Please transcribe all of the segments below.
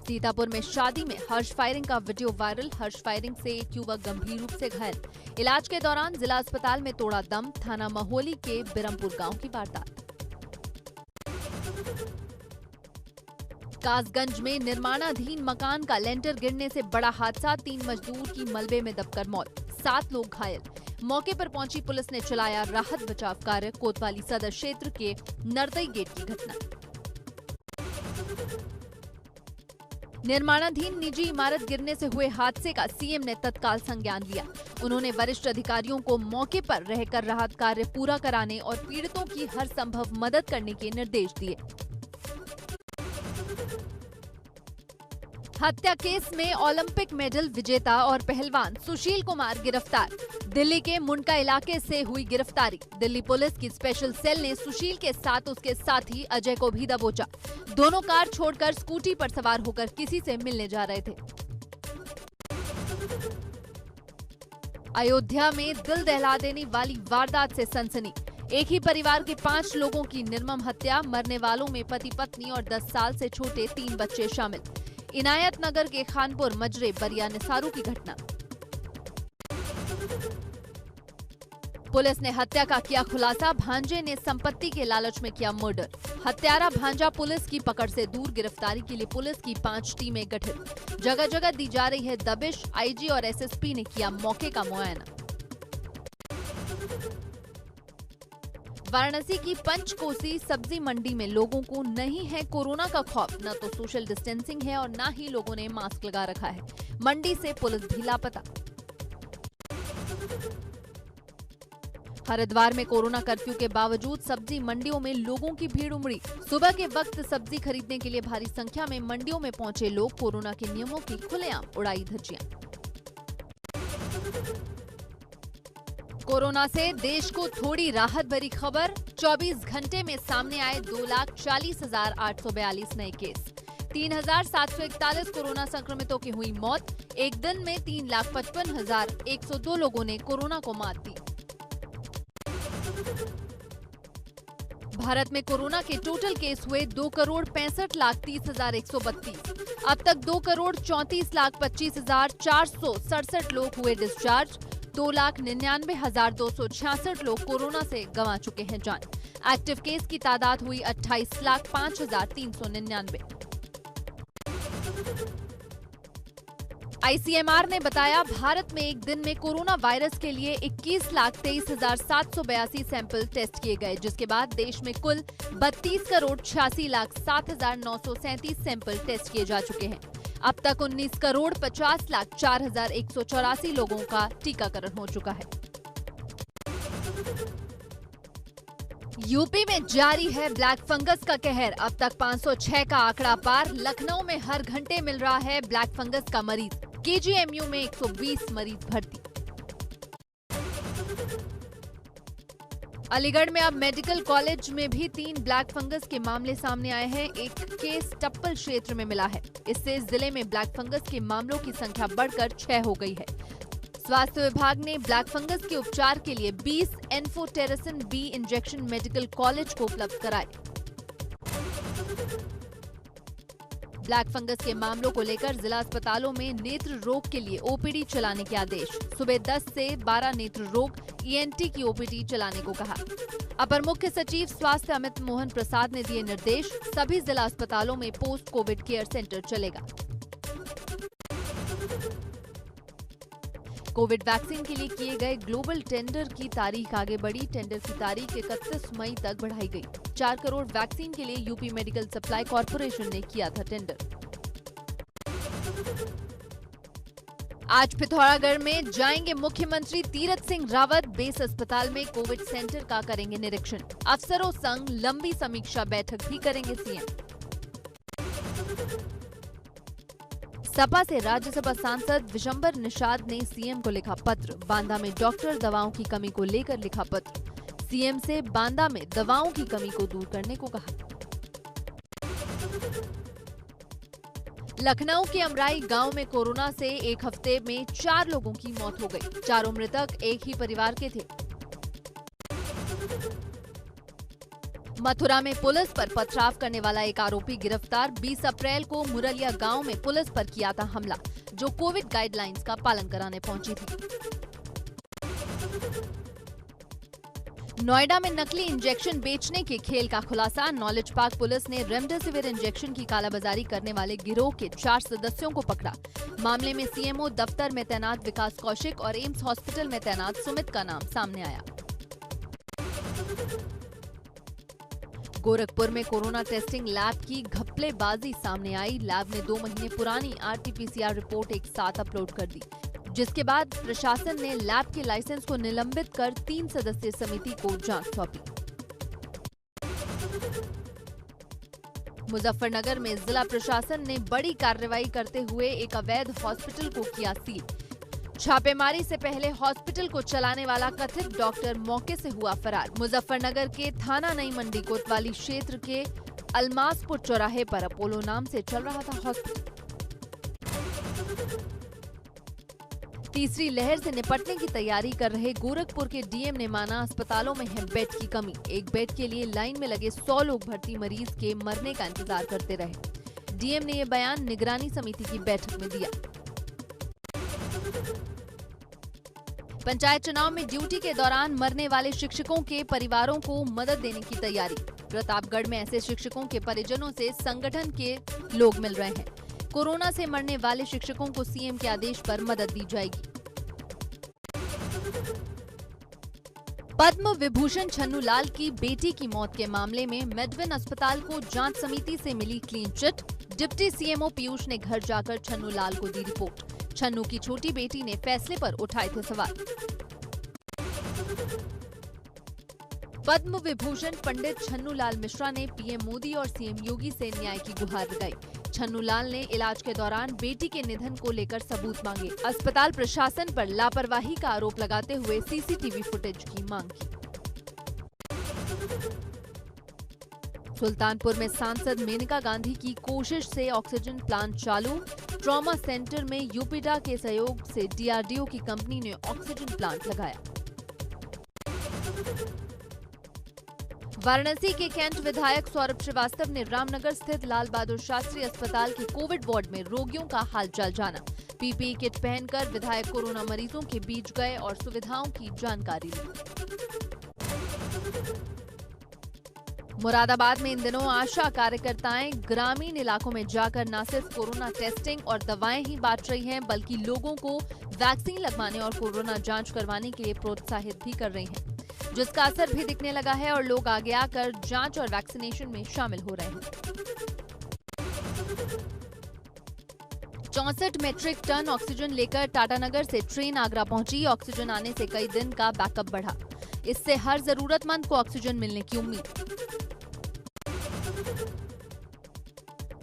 सीतापुर में शादी में हर्ष फायरिंग का वीडियो वायरल। हर्ष फायरिंग से एक युवक गंभीर रूप से घायल। इलाज के दौरान जिला अस्पताल में तोड़ा दम। थाना महोली के बिरमपुर गांव की वारदात। कासगंज में निर्माणाधीन मकान का लेंटर गिरने से बड़ा हादसा। 3 मजदूर की मलबे में दबकर मौत, 7 लोग घायल। मौके पर पहुंची पुलिस ने चलाया राहत बचाव कार्य। कोतवाली सदर क्षेत्र के नरदई गेट की घटना। निर्माणाधीन निजी इमारत गिरने से हुए हादसे का सीएम ने तत्काल संज्ञान लिया। उन्होंने वरिष्ठ अधिकारियों को मौके पर रहकर राहत कार्य पूरा कराने और पीड़ितों की हर संभव मदद करने के निर्देश दिए। हत्या केस में ओलंपिक मेडल विजेता और पहलवान सुशील कुमार गिरफ्तार। दिल्ली के मुंडका इलाके से हुई गिरफ्तारी। दिल्ली पुलिस की स्पेशल सेल ने सुशील के साथ उसके साथी अजय को भी दबोचा। दोनों कार छोड़कर स्कूटी पर सवार होकर किसी से मिलने जा रहे थे। अयोध्या में दिल दहला देने वाली वारदात से सनसनी। एक ही परिवार के 5 लोगों की निर्मम हत्या। मरने वालों में पति पत्नी और 10 साल से छोटे 3 बच्चे शामिल। इनायत नगर के खानपुर मजरे बरिया निसारू की घटना। पुलिस ने हत्या का किया खुलासा। भांजे ने संपत्ति के लालच में किया मर्डर। हत्यारा भांजा पुलिस की पकड़ से दूर। गिरफ्तारी के लिए पुलिस की 5 टीमें गठित। जगह जगह दी जा रही है दबिश। आईजी और एसएसपी ने किया मौके का मुआयना। वाराणसी की पंचकोसी सब्जी मंडी में लोगों को नहीं है कोरोना का खौफ। न तो सोशल डिस्टेंसिंग है और न ही लोगों ने मास्क लगा रखा है। मंडी से पुलिस भी लापता। हरिद्वार में कोरोना कर्फ्यू के बावजूद सब्जी मंडियों में लोगों की भीड़ उमड़ी। सुबह के वक्त सब्जी खरीदने के लिए भारी संख्या में मंडियों में पहुंचे लोग। कोरोना के नियमों की खुलेआम उड़ाई धज्जियां। कोरोना से देश को थोड़ी राहत भरी खबर। 24 घंटे में सामने आए 2,40,842 नए केस। 3,741 कोरोना संक्रमितों की हुई मौत। एक दिन में 3,55,102 लोगों ने कोरोना को मात दी। भारत में कोरोना के टोटल केस हुए 2,65,30,132। अब तक 2,34,25,467 लोग हुए डिस्चार्ज। 2,99,266 लोग कोरोना से गंवा चुके हैं जान। एक्टिव केस की तादाद हुई 28,05,399। आईसीएमआर ने बताया भारत में एक दिन में कोरोना वायरस के लिए 21,23,782 सैंपल टेस्ट किए गए, जिसके बाद देश में कुल 32,86,07,937 सैंपल टेस्ट किए जा चुके हैं। अब तक 19,50,04,184 लोगों का टीकाकरण हो चुका है। यूपी में जारी है ब्लैक फंगस का कहर। अब तक 506 का आंकड़ा पार। लखनऊ में हर घंटे मिल रहा है ब्लैक फंगस का मरीज। केजीएमयू में 120 मरीज भर्ती। अलीगढ़ में अब मेडिकल कॉलेज में भी 3 ब्लैक फंगस के मामले सामने आए हैं। एक केस टप्पल क्षेत्र में मिला है। इससे जिले में ब्लैक फंगस के मामलों की संख्या बढ़कर 6 हो गई है। स्वास्थ्य विभाग ने ब्लैक फंगस के उपचार के लिए 20 एन्फोटेरेसिन बी इंजेक्शन मेडिकल कॉलेज को उपलब्ध कराए। ब्लैक फंगस के मामलों को लेकर जिला अस्पतालों में नेत्र रोग के लिए ओपीडी चलाने के आदेश। सुबह 10 से 12 नेत्र रोग ईएनटी की ओपीडी चलाने को कहा। अपर मुख्य सचिव स्वास्थ्य अमित मोहन प्रसाद ने दिए निर्देश। सभी जिला अस्पतालों में पोस्ट कोविड केयर सेंटर चलेगा। कोविड वैक्सीन के लिए किए गए ग्लोबल टेंडर की तारीख आगे बढ़ी। टेंडर की तारीख 31 मई तक बढ़ाई गई। 4 करोड़ वैक्सीन के लिए यूपी मेडिकल सप्लाई कॉर्पोरेशन ने किया था टेंडर। आज पिथौरागढ़ में जाएंगे मुख्यमंत्री तीरथ सिंह रावत। बेस अस्पताल में कोविड सेंटर का करेंगे निरीक्षण। अफसरों संग लंबी समीक्षा बैठक भी करेंगे सीएम। सपा से राज्यसभा सांसद विशंबर निषाद ने सीएम को लिखा पत्र। बांदा में डॉक्टर दवाओं की कमी को लेकर लिखा पत्र। सीएम से बांदा में दवाओं की कमी को दूर करने को कहा। लखनऊ के अमराई गांव में कोरोना से एक हफ्ते में 4 लोगों की मौत हो गई। 4 मृतक एक ही परिवार के थे। मथुरा में पुलिस पर पथराव करने वाला एक आरोपी गिरफ्तार। 20 अप्रैल को मुरलिया गांव में पुलिस पर किया था हमला, जो कोविड गाइडलाइंस का पालन कराने पहुंची थी। नोएडा में नकली इंजेक्शन बेचने के खेल का खुलासा। नॉलेज पार्क पुलिस ने रेमडेसिविर इंजेक्शन की कालाबाजारी करने वाले गिरोह के 4 सदस्यों को पकड़ा। मामले में सीएमओ दफ्तर में तैनात विकास कौशिक और एम्स हॉस्पिटल में तैनात सुमित का नाम सामने आया। गोरखपुर में कोरोना टेस्टिंग लैब की घपलेबाजी सामने आई। लैब ने 2 महीने पुरानी RT-PCR रिपोर्ट एक साथ अपलोड कर दी, जिसके बाद प्रशासन ने लैब के लाइसेंस को निलंबित कर 3 सदस्यीय समिति को जांच सौंपी। मुजफ्फरनगर में जिला प्रशासन ने बड़ी कार्रवाई करते हुए एक अवैध हॉस्पिटल को किया सील। छापेमारी से पहले हॉस्पिटल को चलाने वाला कथित डॉक्टर मौके से हुआ फरार। मुजफ्फरनगर के थाना नई मंडी कोतवाली क्षेत्र के अलमासपुर चौराहे पर अपोलो नाम से चल रहा था हॉस्पिटल। तीसरी लहर से निपटने की तैयारी कर रहे गोरखपुर के डीएम ने माना अस्पतालों में है बेड की कमी। एक बेड के लिए लाइन में लगे 100 लोग भर्ती मरीज के मरने का इंतजार करते रहे। डीएम ने यह बयान निगरानी समिति की बैठक में दिया। पंचायत चुनाव में ड्यूटी के दौरान मरने वाले शिक्षकों के परिवारों को मदद देने की तैयारी। प्रतापगढ़ में ऐसे शिक्षकों के परिजनों से संगठन के लोग मिल रहे हैं। कोरोना से मरने वाले शिक्षकों को सीएम के आदेश पर मदद दी जाएगी। पद्म विभूषण छन्नू लाल की बेटी की मौत के मामले में मेडविन अस्पताल को जांच समिति से मिली clean chit. Deputy CMO Piyush ने घर जाकर छन्नू लाल को दी रिपोर्ट। छन्नू की छोटी बेटी ने फैसले पर उठाए थे सवाल। पद्म विभूषण पंडित छन्नू लाल मिश्रा ने पीएम मोदी और सीएम योगी से न्याय की गुहार लगाई। छन्नू लाल ने इलाज के दौरान बेटी के निधन को लेकर सबूत मांगे। अस्पताल प्रशासन पर लापरवाही का आरोप लगाते हुए सीसीटीवी फुटेज की मांग की। सुल्तानपुर में सांसद मेनका गांधी की कोशिश से ऑक्सीजन प्लांट चालू। ट्रॉमा सेंटर में यूपीडा के सहयोग से डीआरडीओ की कंपनी ने ऑक्सीजन प्लांट लगाया। वाराणसी के कैंट विधायक सौरभ श्रीवास्तव ने रामनगर स्थित लाल बहादुर शास्त्री अस्पताल के कोविड वार्ड में रोगियों का हालचाल जाना। पीपीई किट पहनकर विधायक कोरोना मरीजों के बीच गए और सुविधाओं की जानकारी ली। मुरादाबाद में इन दिनों आशा कार्यकर्ताएं ग्रामीण इलाकों में जाकर न सिर्फ कोरोना टेस्टिंग और दवाएं ही बांट रही हैं, बल्कि लोगों को वैक्सीन लगवाने और कोरोना जांच करवाने के लिए प्रोत्साहित भी कर रही हैं, जिसका असर भी दिखने लगा है और लोग आगे आकर जांच और वैक्सीनेशन में शामिल हो रहे हैं। 64 मीट्रिक टन ऑक्सीजन लेकर टाटानगर से ट्रेन आगरा पहुंची। ऑक्सीजन आने से कई दिन का बैकअप बढ़ा। इससे हर जरूरतमंद को ऑक्सीजन मिलने की उम्मीद।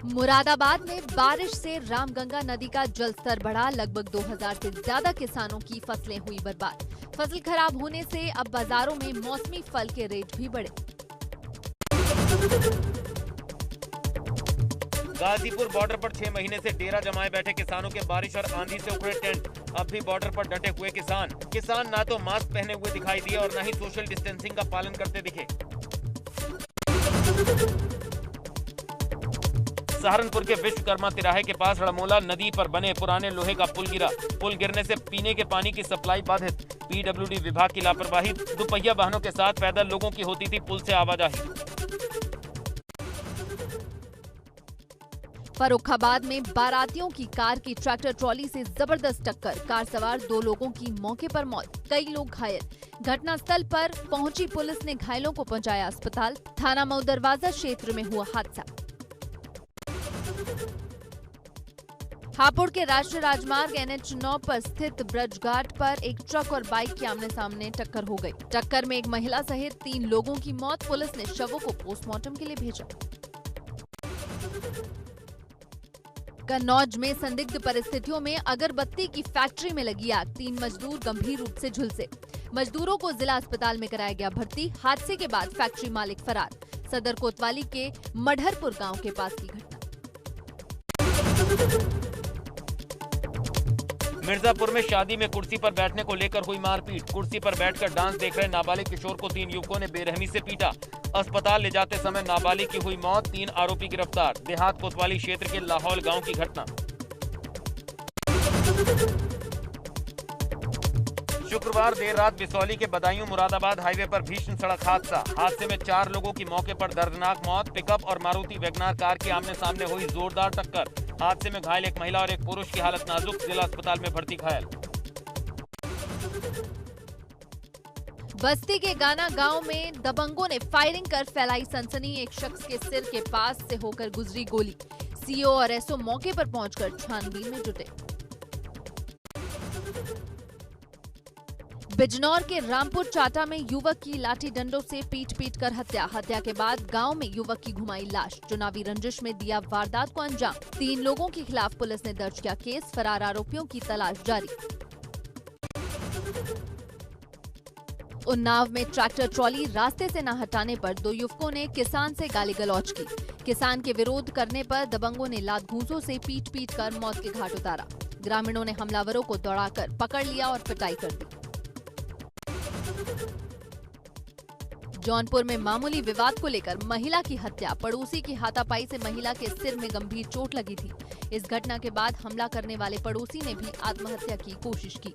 मुरादाबाद में बारिश से रामगंगा नदी का जलस्तर बढ़ा। लगभग 2000 से ज्यादा किसानों की फसलें हुई बर्बाद। फसल खराब होने से अब बाजारों में मौसमी फल के रेट भी बढ़े। गाजीपुर बॉर्डर पर 6 महीने से डेरा जमाए बैठे किसानों के बारिश और आंधी से उखड़े टेंट। अब भी बॉर्डर पर डटे हुए किसान ना तो मास्क पहने हुए दिखाई दिए और न ही सोशल डिस्टेंसिंग का पालन करते दिखे। सहारनपुर के विश्वकर्मा तिराहे के पास रड़मोला नदी पर बने पुराने लोहे का पुल गिरा। पुल गिरने से पीने के पानी की सप्लाई बाधित। पीडब्ल्यूडी विभाग की लापरवाही। दुपहिया वाहनों के साथ पैदल लोगों की होती थी पुल से आवाजाही। फर्रुखाबाद में बारातियों की कार की ट्रैक्टर ट्रॉली से जबरदस्त टक्कर। कार सवार 2 लोगों की मौके पर मौत, कई लोग घायल। घटनास्थल पर पहुंची पुलिस ने घायलों को पहुंचाया अस्पताल। थाना मऊ दरवाजा क्षेत्र में हुआ हादसा। हापुड़ के राष्ट्रीय राजमार्ग NH9 पर स्थित ब्रजघाट पर एक ट्रक और बाइक की आमने सामने टक्कर हो गई। टक्कर में एक महिला सहित 3 लोगों की मौत। पुलिस ने शवों को पोस्टमार्टम के लिए भेजा। कन्नौज में संदिग्ध परिस्थितियों में अगरबत्ती की फैक्ट्री में लगी आग। 3 मजदूर गंभीर रूप से झुलसे। मजदूरों को जिला अस्पताल में कराया गया भर्ती। हादसे के बाद फैक्ट्री मालिक फरार। सदर कोतवाली के मढ़रपुर गांव के पास की घटना। मिर्जापुर में शादी में कुर्सी पर बैठने को लेकर हुई मारपीट। कुर्सी पर बैठकर डांस देख रहे नाबालिग किशोर को 3 युवकों ने बेरहमी से पीटा। अस्पताल ले जाते समय नाबालिग की हुई मौत, 3 आरोपी गिरफ्तार। देहात कोतवाली क्षेत्र के लाहौल गांव की घटना। शुक्रवार देर रात बिसौली के बदायूं मुरादाबाद हाईवे पर भीषण सड़क हादसा। हादसे में 4 लोगों की मौके पर दर्दनाक मौत। पिकअप और मारुति वैगनार कार की आमने सामने हुई जोरदार टक्कर। हादसे में घायल एक महिला और एक पुरुष की हालत नाजुक, जिला अस्पताल में भर्ती घायल। बस्ती के गाना गांव में दबंगों ने फायरिंग कर फैलाई सनसनी। एक शख्स के सिर के पास से होकर गुजरी गोली। सीओ और एसओ मौके पर पहुंचकर छानबीन में जुटे। बिजनौर के रामपुर चाटा में युवक की लाठी डंडों से पीट कर हत्या के बाद गांव में युवक की घुमाई लाश। चुनावी रंजिश में दिया वारदात को अंजाम। 3 लोगों के खिलाफ पुलिस ने दर्ज किया केस। फरार आरोपियों की तलाश जारी। उन्नाव में ट्रैक्टर ट्रॉली रास्ते से न हटाने पर 2 युवकों ने किसान से गाली गलौज की। किसान के विरोध करने पर दबंगों ने लात घूंसों से पीट कर मौत के घाट उतारा। ग्रामीणों ने हमलावरों को दौड़ाकर पकड़ लिया और पिटाई कर दी। जौनपुर में मामूली विवाद को लेकर महिला की हत्या। पड़ोसी की हाथापाई से महिला के सिर में गंभीर चोट लगी थी। इस घटना के बाद हमला करने वाले पड़ोसी ने भी आत्महत्या की कोशिश की।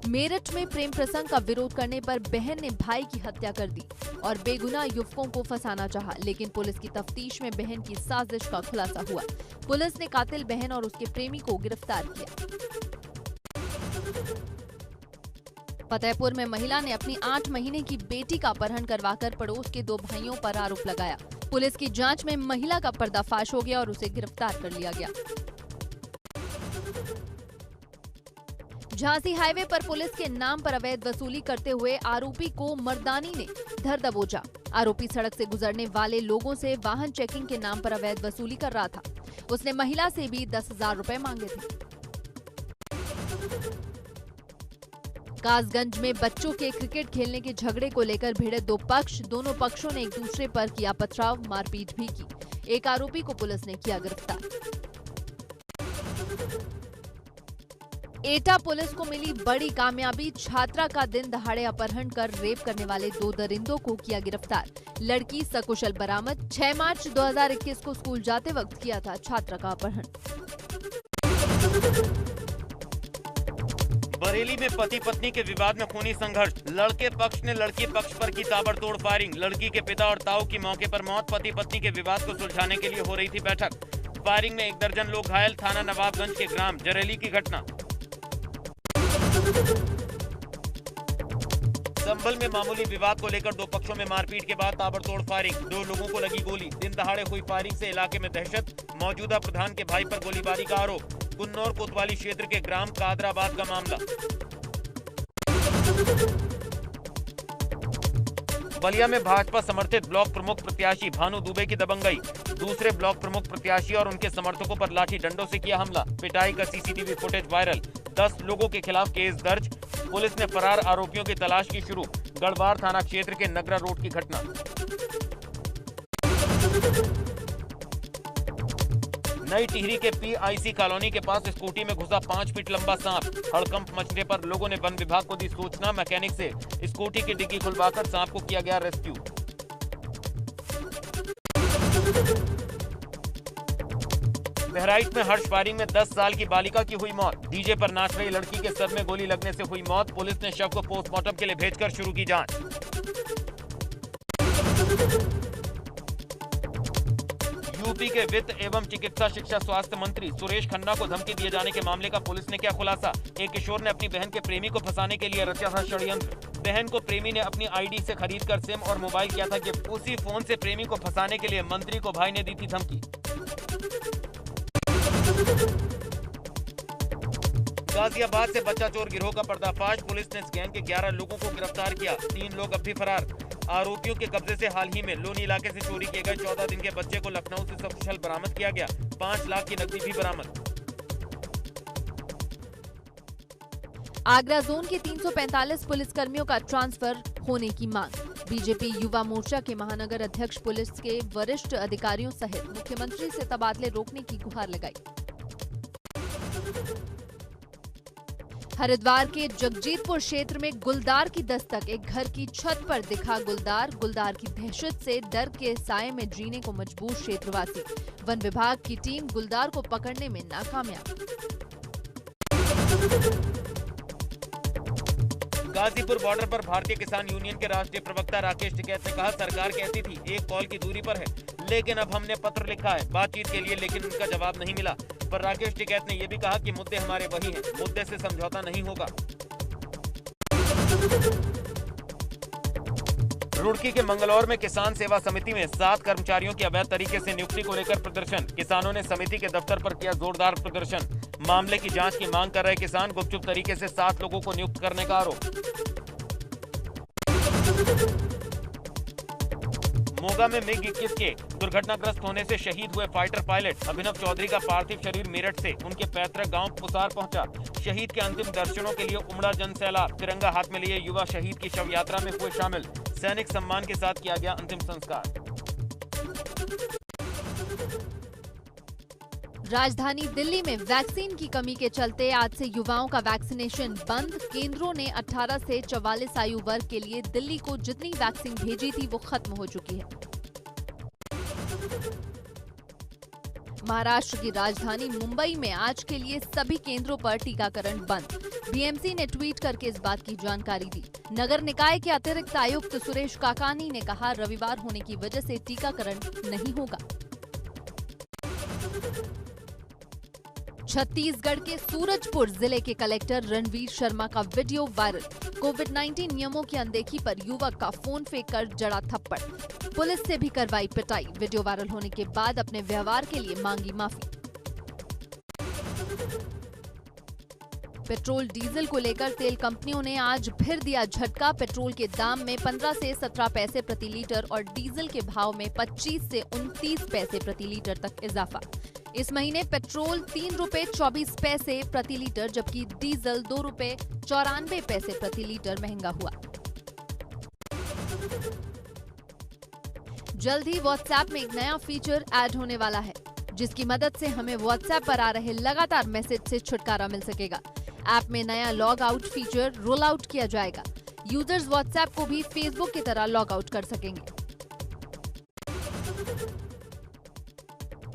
मेरठ में प्रेम प्रसंग का विरोध करने पर बहन ने भाई की हत्या कर दी और बेगुनाह युवकों को फंसाना चाहा, लेकिन पुलिस की तफ्तीश में बहन की साजिश का खुलासा हुआ। पुलिस ने कातिल बहन और उसके प्रेमी को गिरफ्तार किया। फतेहपुर में महिला ने अपनी 8 महीने की बेटी का अपहरण करवाकर पड़ोस के 2 भाइयों पर आरोप लगाया। पुलिस की जांच में महिला का पर्दाफाश हो गया और उसे गिरफ्तार कर लिया गया। झांसी हाईवे पर पुलिस के नाम पर अवैध वसूली करते हुए आरोपी को मर्दानी ने धर दबोचा। आरोपी सड़क से गुजरने वाले लोगों से वाहन चेकिंग के नाम पर अवैध वसूली कर रहा था। उसने महिला से भी 10,000 रुपए मांगे थे। कासगंज में बच्चों के क्रिकेट खेलने के झगड़े को लेकर भिड़े 2 पक्ष। दोनों पक्षों ने एक दूसरे पर किया पथराव, मारपीट भी की। एक आरोपी को पुलिस ने किया गिरफ्तार। एटा पुलिस को मिली बड़ी कामयाबी। छात्रा का दिन दहाड़े अपहरण कर रेप करने वाले 2 दरिंदों को किया गिरफ्तार। लड़की सकुशल बरामद। 6 मार्च 2021 को स्कूल जाते वक्त किया था छात्रा का अपहरण। बरेली में पति पत्नी के विवाद में खूनी संघर्ष। लड़के पक्ष ने लड़की पक्ष पर की ताबड़तोड़ फायरिंग। लड़की के पिता और ताऊ की मौके पर मौत। पति पत्नी के विवाद को सुलझाने के लिए हो रही थी बैठक। फायरिंग में 1 दर्जन लोग घायल। थाना नवाबगंज के ग्राम जरेली की घटना। संभल में मामूली विवाद को लेकर 2 पक्षों में मारपीट के बाद ताबड़तोड़ फायरिंग। 2 लोगों को लगी गोली। दिन दहाड़े हुई फायरिंग से इलाके में दहशत। मौजूदा प्रधान के भाई पर गोलीबारी का आरोप। कुन्नौर कोतवाली क्षेत्र के ग्राम कादराबाद का मामला। बलिया में भाजपा समर्थित ब्लॉक प्रमुख प्रत्याशी भानु दुबे की दबंगई। दूसरे ब्लॉक प्रमुख प्रत्याशी और उनके समर्थकों पर लाठी डंडों से किया हमला। पिटाई का सीसीटीवी फुटेज वायरल। 10 लोगों के खिलाफ केस दर्ज। पुलिस ने फरार आरोपियों की तलाश की शुरू। गढ़वार थाना क्षेत्र के नगरा रोड की घटना। नई टिहरी के पीआईसी कॉलोनी के पास स्कूटी में घुसा 5 फीट लंबा सांप। हड़कंप मचने पर लोगों ने वन विभाग को दी सूचना। मैकेनिक से स्कूटी की डिग्गी खुलवाकर सांप को किया गया रेस्क्यू। बहराइच में हर्ष फायरिंग में 10 साल की बालिका की हुई मौत। डीजे पर नाच रही लड़की के सर में गोली लगने से हुई मौत। पुलिस ने शव को पोस्टमार्टम के लिए भेजकर शुरू की जांच। यूपी के वित्त एवं चिकित्सा शिक्षा स्वास्थ्य मंत्री सुरेश खन्ना को धमकी दिए जाने के मामले का पुलिस ने किया खुलासा। एक किशोर ने अपनी बहन के प्रेमी को फंसाने के लिए रचा था षड्यंत्र। बहन को प्रेमी ने अपनी आईडी से खरीदकर सिम और मोबाइल किया था गिफ्ट। उसी फोन से प्रेमी को फंसाने के लिए मंत्री को भाई ने दी थी धमकी। गाजियाबाद से बच्चा चोर गिरोह का पर्दाफाश। पुलिस ने इस गैंग के 11 लोगों को गिरफ्तार किया। 3 लोग अब भी फरार। आरोपियों के कब्जे से हाल ही में लोनी इलाके से चोरी किए गए 14 दिन के बच्चे को लखनऊ से सकुशल बरामद किया गया। 5 लाख की नकदी भी बरामद। आगरा जोन के 345 पुलिसकर्मियों का ट्रांसफर होने की मांग। बीजेपी युवा मोर्चा के महानगर अध्यक्ष पुलिस के वरिष्ठ अधिकारियों सहित मुख्यमंत्री से तबादले रोकने की गुहार लगाई। हरिद्वार के जगजीतपुर क्षेत्र में गुलदार की दस्तक, एक घर की छत पर दिखा गुलदार की दहशत से डर के साए में जीने को मजबूर क्षेत्रवासी। वन विभाग की टीम गुलदार को पकड़ने में नाकामयाब। गाजीपुर बॉर्डर पर भारतीय किसान यूनियन के राष्ट्रीय प्रवक्ता राकेश टिकैत ने कहा, सरकार कहती थी 1 कॉल की दूरी पर है, लेकिन अब हमने पत्र लिखा है बातचीत के लिए, लेकिन उनका जवाब नहीं मिला। पर राकेश टिकैत ने यह भी कहा कि मुद्दे हमारे वही हैं, मुद्दे से समझौता नहीं होगा। रुड़की के मंगलौर में किसान सेवा समिति में 7 कर्मचारियों की अवैध तरीके से नियुक्ति को लेकर प्रदर्शन। किसानों ने समिति के दफ्तर पर किया जोरदार प्रदर्शन। मामले की जांच की मांग कर रहे किसान, गुपचुप तरीके से 7 लोगों को नियुक्त करने का आरोप। मोगा में MiG-21 के दुर्घटनाग्रस्त होने से शहीद हुए फाइटर पायलट अभिनव चौधरी का पार्थिव शरीर मेरठ से उनके पैतृक गांव पुसार पहुंचा। शहीद के अंतिम दर्शनों के लिए उमड़ा जन सैलाब। तिरंगा हाथ में लिए युवा शहीद की शव यात्रा में हुए शामिल। सैनिक सम्मान के साथ किया गया अंतिम संस्कार। राजधानी दिल्ली में वैक्सीन की कमी के चलते आज से युवाओं का वैक्सीनेशन बंद। केंद्रों ने 18 से 44 आयु वर्ग के लिए दिल्ली को जितनी वैक्सीन भेजी थी वो खत्म हो चुकी है। महाराष्ट्र की राजधानी मुंबई में आज के लिए सभी केंद्रों पर टीकाकरण बंद। बीएमसी ने ट्वीट करके इस बात की जानकारी दी। नगर निकाय के अतिरिक्त आयुक्त सुरेश काकानी ने कहा, रविवार होने की वजह से टीकाकरण नहीं होगा। छत्तीसगढ़ के सूरजपुर जिले के कलेक्टर रणवीर शर्मा का वीडियो वायरल। कोविड-19 नियमों की अनदेखी पर युवक का फोन फेंक कर जड़ा थप्पड़। पुलिस से भी करवाई पिटाई। वीडियो वायरल होने के बाद अपने व्यवहार के लिए मांगी माफी। पेट्रोल डीजल को लेकर तेल कंपनियों ने आज फिर दिया झटका। पेट्रोल के दाम में 15 से 17 पैसे प्रति लीटर और डीजल के भाव में 25 से 29 पैसे प्रति लीटर तक इजाफा। इस महीने पेट्रोल 3 रुपए 24 पैसे प्रति लीटर जबकि डीजल 2 रुपए 94 पैसे प्रति लीटर महंगा हुआ। जल्द ही व्हाट्सएप में एक नया फीचर ऐड होने वाला है, जिसकी मदद से हमें व्हाट्सएप पर आ रहे लगातार मैसेज से छुटकारा मिल सकेगा। ऐप में नया log out feature roll out किया जाएगा। यूजर्स व्हाट्सएप को भी फेसबुक की तरह लॉग आउट कर सकेंगे।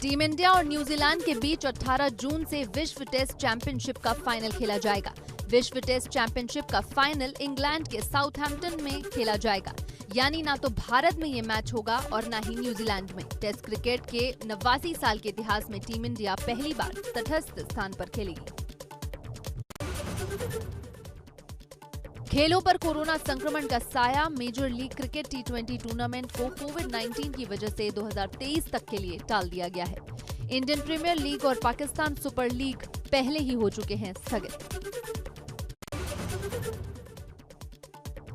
टीम इंडिया और न्यूजीलैंड के बीच 18 जून से विश्व टेस्ट चैंपियनशिप का फाइनल खेला जाएगा। विश्व टेस्ट चैंपियनशिप का फाइनल इंग्लैंड के साउथहैम्पटन में खेला जाएगा। यानी ना तो भारत में ये मैच होगा और ना ही न्यूजीलैंड में। टेस्ट क्रिकेट के 89 साल के इतिहास में टीम इंडिया पहली बार तटस्थ स्थान पर खेलेगी। खेलों पर कोरोना संक्रमण का साया। Major league cricket T20 tournament को कोविड-19 की वजह से 2023 तक के लिए टाल दिया गया है। इंडियन प्रीमियर लीग और पाकिस्तान सुपर लीग पहले ही हो चुके हैं स्थगित।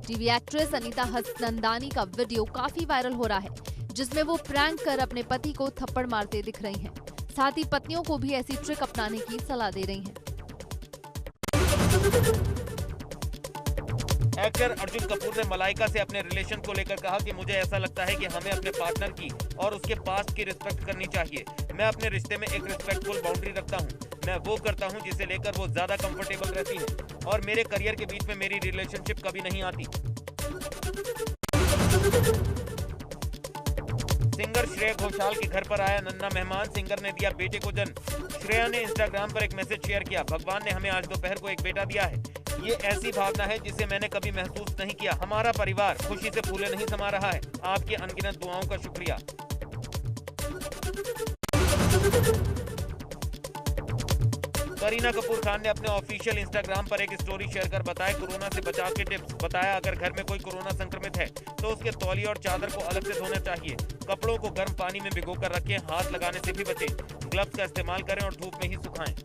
टीवी एक्ट्रेस अनीता हसनंदानी का वीडियो काफी वायरल हो रहा है, जिसमें वो प्रैंक कर अपने पति को थप्पड़ मारते दिख रही हैं। साथ ही पत्नियों को भी ऐसी ट्रिक अपनाने की सलाह दे रही हैं। एक्टर अर्जुन कपूर ने मलाइका से अपने रिलेशन को लेकर कहा कि मुझे ऐसा लगता है कि हमें अपने पार्टनर की और उसके पास्ट की रिस्पेक्ट करनी चाहिए। मैं अपने रिश्ते में एक रिस्पेक्टफुल बाउंड्री रखता हूँ। मैं वो करता हूँ जिसे लेकर वो ज्यादा कंफर्टेबल रहती है और मेरे करियर के बीच में मेरी रिलेशनशिप कभी नहीं आती। सिंगर श्रेया घोषाल के घर पर आया नन्हा मेहमान। सिंगर ने दिया बेटे को जन्म। श्रेया ने इंस्टाग्राम पर एक मैसेज शेयर किया, भगवान ने हमें आज दोपहर को एक बेटा दिया है। ये ऐसी भावना है जिसे मैंने कभी महसूस नहीं किया। हमारा परिवार खुशी से फूले नहीं समा रहा है। आपके अनगिनत दुआओं का शुक्रिया। करीना कपूर खान ने अपने ऑफिशियल इंस्टाग्राम पर एक स्टोरी शेयर कर बताया कोरोना से बचाव के टिप्स। बताया अगर घर में कोई कोरोना संक्रमित है तो उसके तौलिए और चादर को अलग से धोना चाहिए। कपड़ों को गर्म पानी में भिगोकर रखें। हाथ लगाने से भी बचें। ग्लव्स का इस्तेमाल करें और धूप में ही सुखाएं।